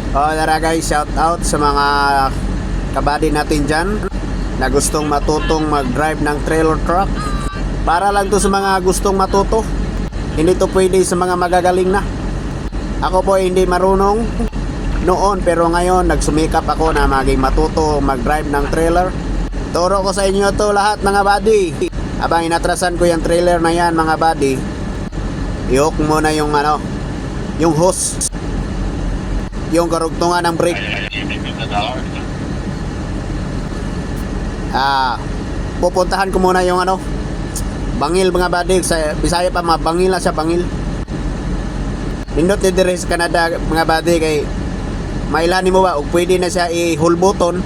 Tara guys, shout out sa mga kabady natin dyan na gustong matutong mag-drive ng trailer truck. Para lang to sa mga gustong matuto. Hindi to pwede sa mga magagaling na. Ako po hindi marunong noon, pero ngayon nagsumikap ako na maging matuto mag-drive ng trailer. Turo ko sa inyo to lahat mga buddy. Habang inatrasan ko yung trailer na yan mga buddy, i-hook mo na yung yung hose, yung karugtungan ng brake. Pupuntahan ko muna yung bangil mga buddy. Sa Bisaya pa bangil na siya, bangil. Nindot ni dire sa Canada mga buddy, kay mailan mo ba og pwede na siya i-hold button,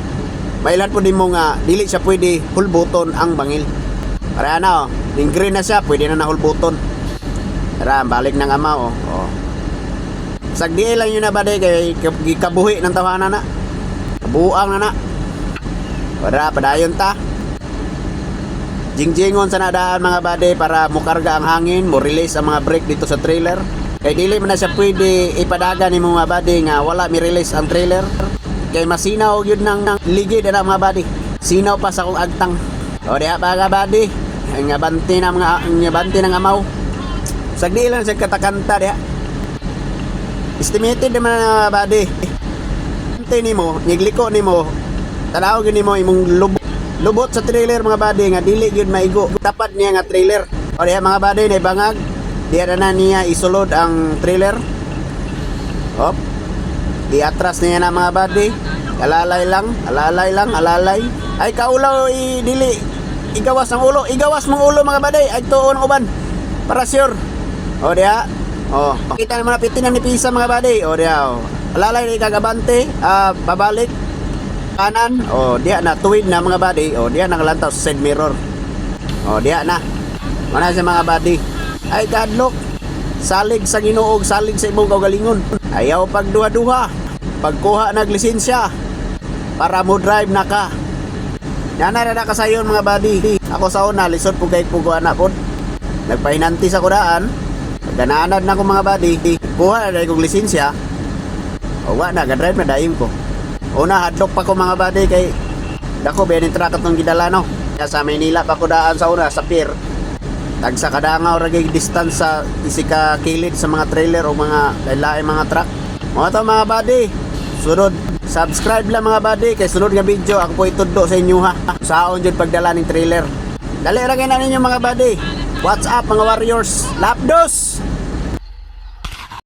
mailan po din mo nga dili siya pwede hold button ang bangil. Para ning green na siya, pwede na hold button. Tara, balik ng ama Sagdi lang yun na buddy, kay gikabuhi ng tawanan na. Kabuang na. Para padayon ta. Jingjingon sa nadaan mga buddy para mukarga ang hangin, mo release ang mga brake dito sa trailer. Kay dili man na siya pwede ipadaga ni mga buddy nga wala mi release ang trailer. Kay masinaw yun ng ligid na mga buddy. Sinaw pa sa kong agtang. Diha mga buddy, ang abanti ng amaw. Sagdi lang siya katakanta diha. Estimated naman na buddy. Ante nimo, nigliko nimo. Tanaw gyud nimo imong lubot sa trailer mga buddy nga dili gyud maigo. Tapat niya nga trailer. Diha mga buddy, na bangag. Diya na niya isulod ang trailer. Iatras niya na mga buddy. Alalay lang. Ay kaulaw dili. Igawas ang ulo. Igawas mong ulo mga buddy. Ay tuon uban. Para sure. Diya. Kita naman na pitinan ni Pisa mga buddy. Diya. Alalay na ikagabante. Babalik. Kanan. Diya na. Tuwid na mga buddy. Diya nakalantaw sa side mirror. Diya na. Mana sa mga buddy. Ay kadlok, salig sa Ginoo, salig sa imong kaugalingon. Ayaw pagduha-duha, pagkuha ng lisensya para mo drive na ka. Nanara na ka sayon mga buddy. Ako sa una, lisod po kay puguan na po. Nagpahinanti sa kudaan, gananad na ko mga buddy. Kuha na kong lisensya, na, ga-drive na dayon ko. Una, hadlok pa ko mga buddy kay dako, benin trakat ng gidala no. Sa Maynila pa ko daan sa una, sa pier. Tagsa kadangaw ragay distance sa isika kilid sa mga trailer o mga lain mga truck. Mga to mga buddy, sunod subscribe lang mga buddy, kay sunod nga video ako po ituddo sa inyo ha. Saon jud pagdala ning trailer. Dali ra kay na ninyo mga buddy. What's up mga warriors? Lapdos.